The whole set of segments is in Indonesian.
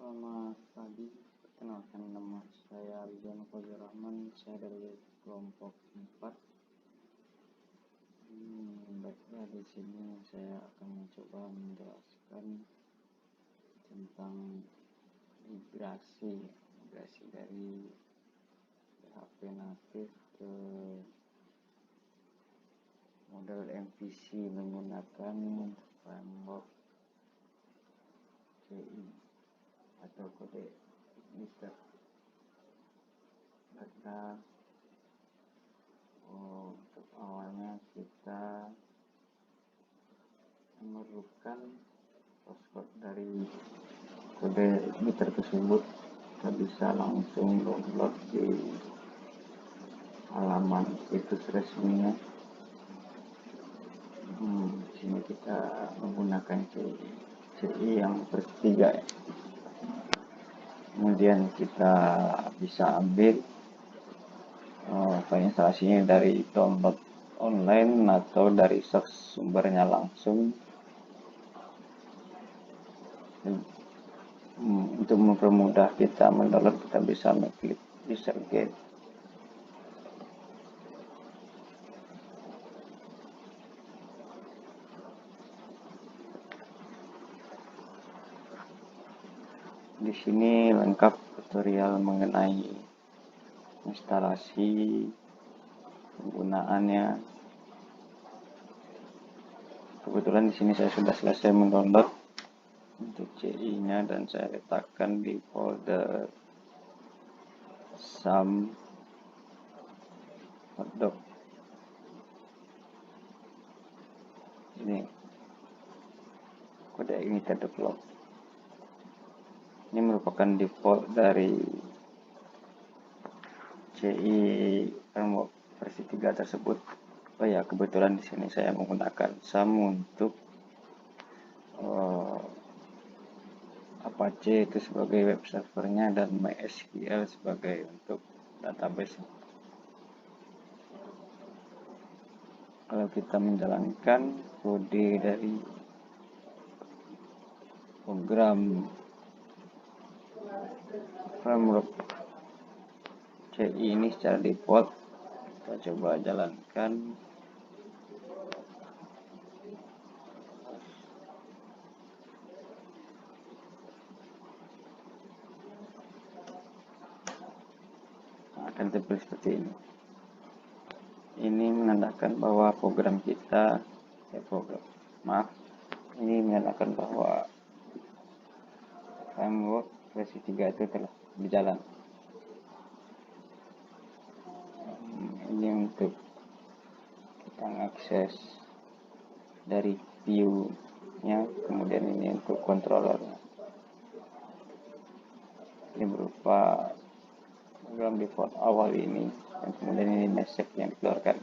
Selamat pagi, perkenalkan nama saya Rizwan Fazil Rahman, saya dari kelompok 4. Baiklah, di sini saya akan mencoba menjelaskan tentang migrasi dari PHP natif ke model MVC menggunakan framework CI atau kode igniter. Maka untuk awalnya kita memerlukan source code dari kode igniter tersebut. Kita bisa langsung download di halaman situs resminya. Di sini kita menggunakan CI yang versi 3 ya. Kemudian kita bisa ambil file instalasinya dari download online atau dari source sumbernya langsung. Untuk mempermudah kita mendownload, kita bisa mengklik user guide. Di sini lengkap tutorial mengenai instalasi, penggunaannya. Kebetulan di sini saya sudah selesai mendownload untuk CI-nya dan saya letakkan di folder SAM hotdog. Ini kode igniter develop. Ini merupakan default dari CI framework versi 3 tersebut. Oh ya, kebetulan di sini saya menggunakan SAM untuk Apache itu sebagai web servernya dan MySQL sebagai untuk database. Kalau kita menjalankan kode dari program framework CI ini secara default, kita coba jalankan. Akan tampil seperti ini. Ini menandakan bahwa program kita ini menandakan bahwa framework versi 3 itu telah berjalan. Ini untuk kita mengakses dari view-nya, kemudian ini untuk controller-nya. Ini berupa program default awal ini, dan kemudian ini message yang dikeluarkan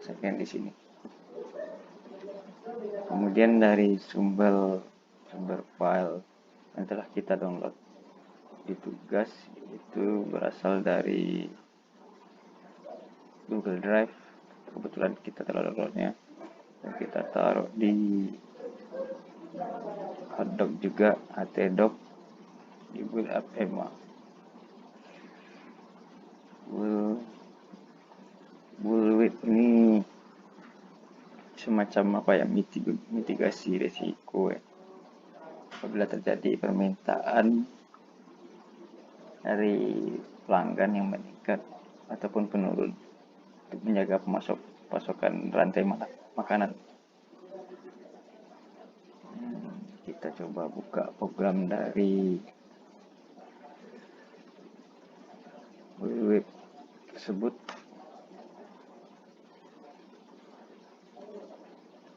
sekian di sini. Kemudian dari sumber file yang telah kita download di tugas itu berasal dari Google Drive. Kebetulan kita telah downloadnya dan kita taruh di hotdog juga, htdoc di build up EMA. Bullwhip ini semacam mitigasi risiko ya. Apabila terjadi permintaan dari pelanggan yang meningkat ataupun penurun untuk menjaga pasokan rantai makanan. Kita coba buka program dari web tersebut.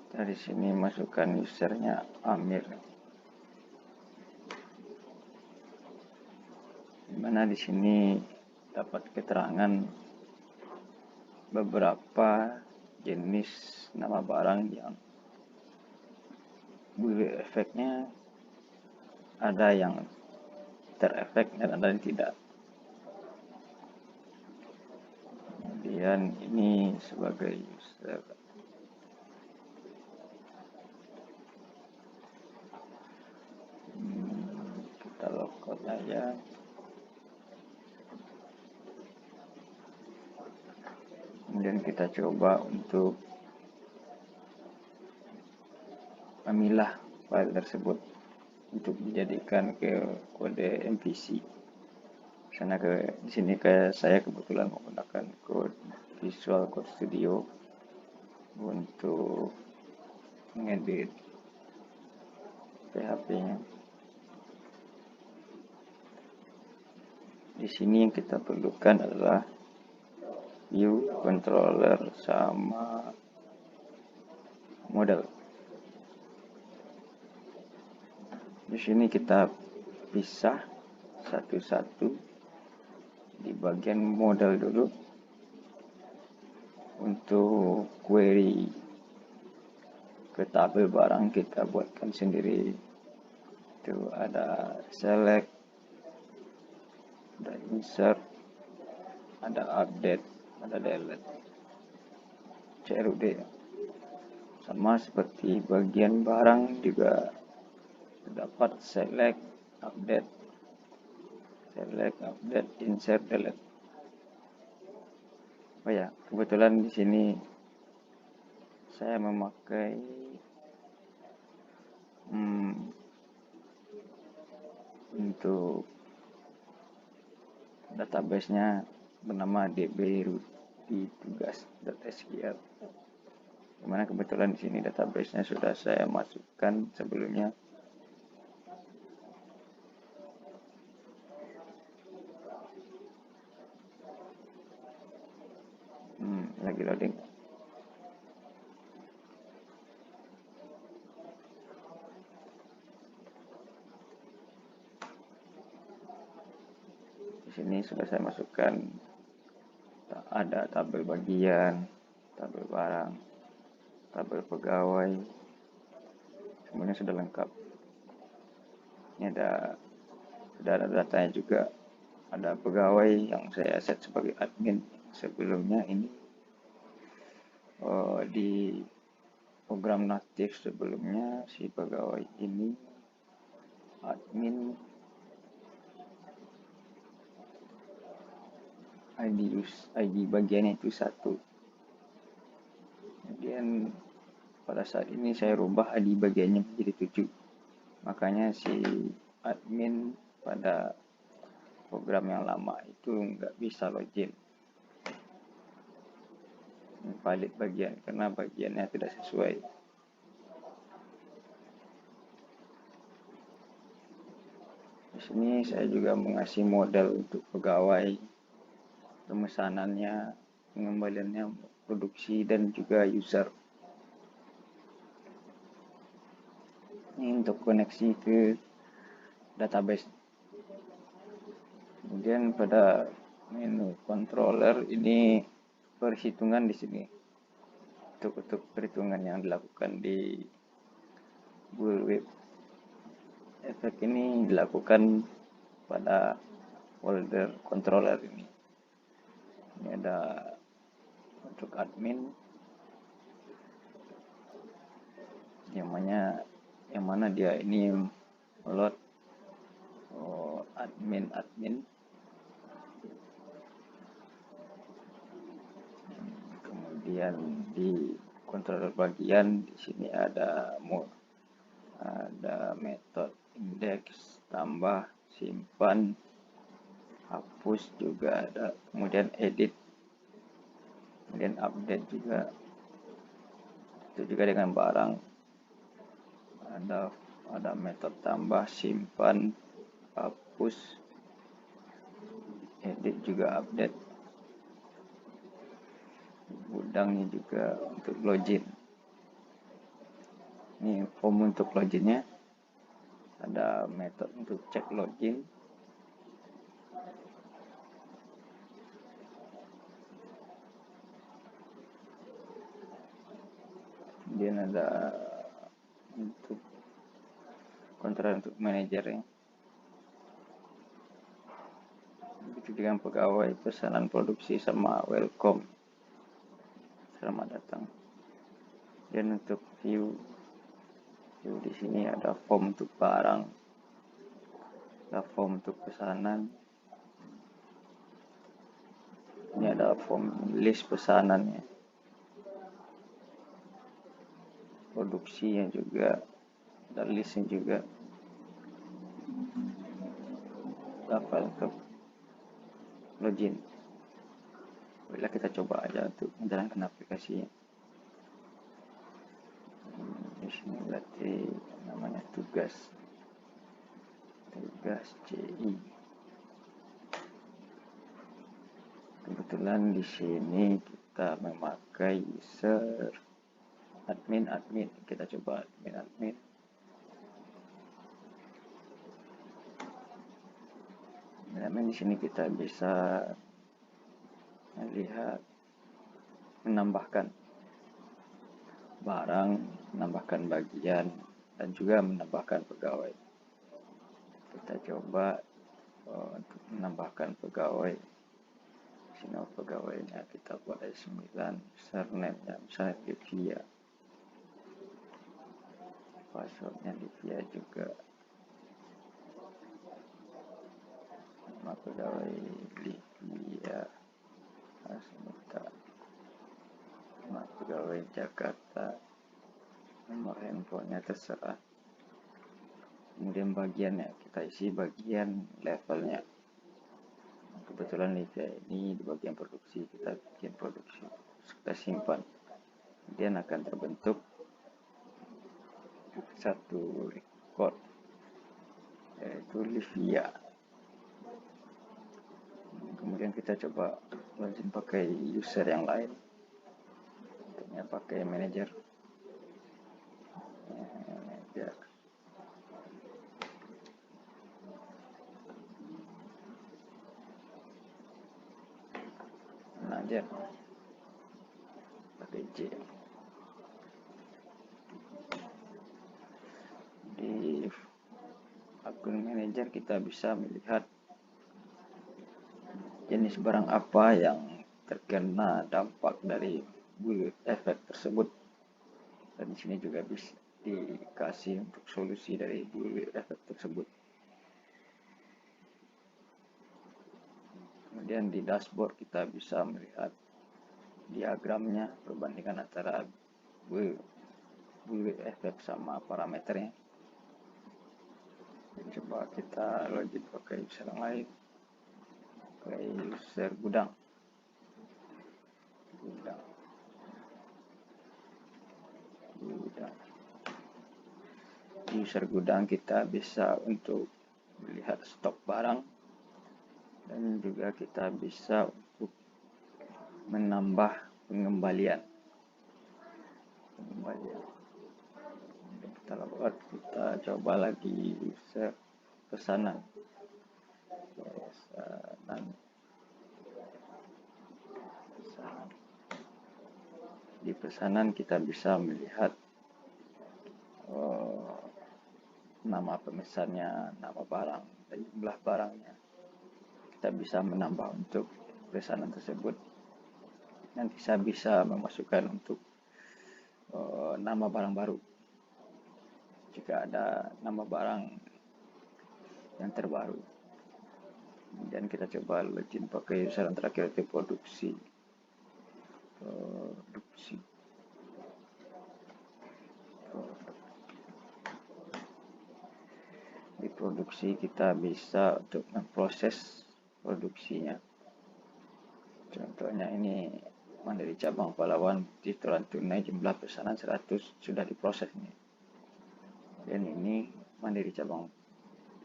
Dari sini masukkan usernya Amir, dimana di sini dapat keterangan beberapa jenis nama barang yang bullwhip efeknya, ada yang terefek dan ada yang tidak. Kemudian ini sebagai user, kita log passcode aja. Kemudian kita coba untuk memilah file tersebut untuk dijadikan ke kode MVC. Di sini saya kebetulan menggunakan kode Visual Code Studio untuk mengedit PHP-nya. Di sini yang kita perlukan adalah view, controller, sama model. Di sini kita pisah satu-satu di bagian model dulu. Untuk query ke tabel barang kita buatkan sendiri. Itu ada select, ada insert, ada update, ada delete, CRUD. Sama seperti bagian barang juga terdapat select, update, insert, delete. Oh ya, kebetulan di sini saya memakai untuk database-nya bernama db.tugas.sql. Dimana kebetulan di sini database-nya sudah saya masukkan sebelumnya. Lagi loading. Di sini sudah saya masukkan, ada tabel bagian, tabel barang, tabel pegawai, semuanya sudah lengkap. Ini sudah ada datanya juga. Ada pegawai yang saya set sebagai admin sebelumnya ini. Di program natif sebelumnya si pegawai ini admin ID bagiannya itu 1. Kemudian pada saat ini saya rubah ID bagiannya menjadi 7. Makanya si admin pada program yang lama itu nggak bisa login valid bagian karena bagiannya tidak sesuai. Di sini saya juga mengasih model untuk pegawai, pemesanannya, pengembaliannya, produksi, dan juga user. Ini untuk koneksi ke database. Kemudian pada menu controller ini perhitungan di sini. Untuk perhitungan yang dilakukan di Google Web Efek ini dilakukan pada folder controller ini. Ini ada untuk admin yang mana dia ini load admin. Kemudian di controller bagian di sini ada metode index, tambah, simpan, hapus juga ada, kemudian edit, kemudian update juga. Itu juga dengan barang ada metode tambah, simpan, hapus, edit juga update. Gudangnya juga untuk login. Ini form untuk loginnya. Ada metode untuk cek login. Kemudian ada untuk kontrol untuk manajernya. Begitu dengan pegawai, pesanan produksi, sama welcome, selamat datang. Dan untuk view di sini ada form untuk barang, ada form untuk pesanan. Ini ada form list pesanannya, produksinya juga, ada listnya juga. Dapat untuk login. Bila kita coba aja untuk menjalankan aplikasinya. Di sini berarti namanya tugas CI. Kebetulan di sini kita memakai user admin. Kita coba admin. Di sini kita bisa melihat menambahkan barang, menambahkan bagian, dan juga menambahkan pegawai. Kita coba untuk menambahkan pegawai. Sini pegawainya kita buat 9, username-nya misalnya Livia, passwordnya Livia juga. Nama pegawai Livia Asmita, nama pegawai Jakarta, nomor handphonenya terserah. Kemudian bagiannya kita isi bagian levelnya. Kebetulan Livia ini di bagian produksi, kita bikin produksi, kita simpan. Kemudian akan terbentuk satu record, yaitu Livia. Kemudian kita coba login pakai user yang lain. Tentunya pakai manager. Manager pakai J. Di akun manager kita bisa melihat jenis barang apa yang terkena dampak dari build efek tersebut, dan di sini juga bisa dikasih untuk solusi dari build efek tersebut. Kemudian di dashboard kita bisa melihat diagramnya, perbandingan antara build efek sama parameternya. Coba kita login pakai user yang lain, pakai user gudang. Di user gudang kita bisa untuk melihat stok barang, dan juga kita bisa untuk menambah pengembalian. Kita coba lagi user pesanan. Di pesanan kita bisa melihat nama pemesannya, nama barang, dan jumlah barangnya. Kita bisa menambah untuk pesanan tersebut. Nanti saya bisa memasukkan untuk nama barang baru jika ada nama barang yang terbaru. Kemudian kita coba login pakai user yang terakhir, itu produksi. Di produksi kita bisa untuk memproses produksinya. Contohnya ini Mandiri Cabang Pahlawan, titulan tunai jumlah pesanan 100 sudah diproses nih. Dan ini Mandiri Cabang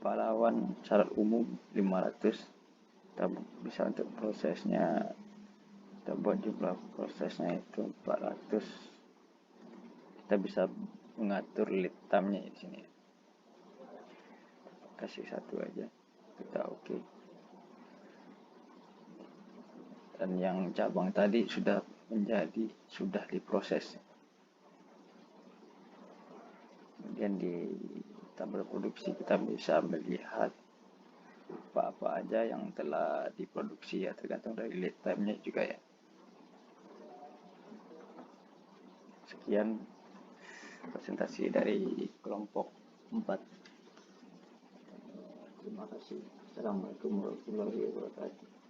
Pahlawan syarat umum 500. Kita bisa untuk prosesnya, kita buat jumlah prosesnya itu 400. Kita bisa mengatur lead time-nya di sini. Kasih satu aja, kita oke. Dan yang cabang tadi sudah diproses. Kemudian di tabel produksi kita bisa melihat apa aja yang telah diproduksi, ya tergantung dari lead time-nya juga ya. Sekian presentasi dari kelompok 4. Terima kasih. Assalamualaikum warahmatullahi wabarakatuh.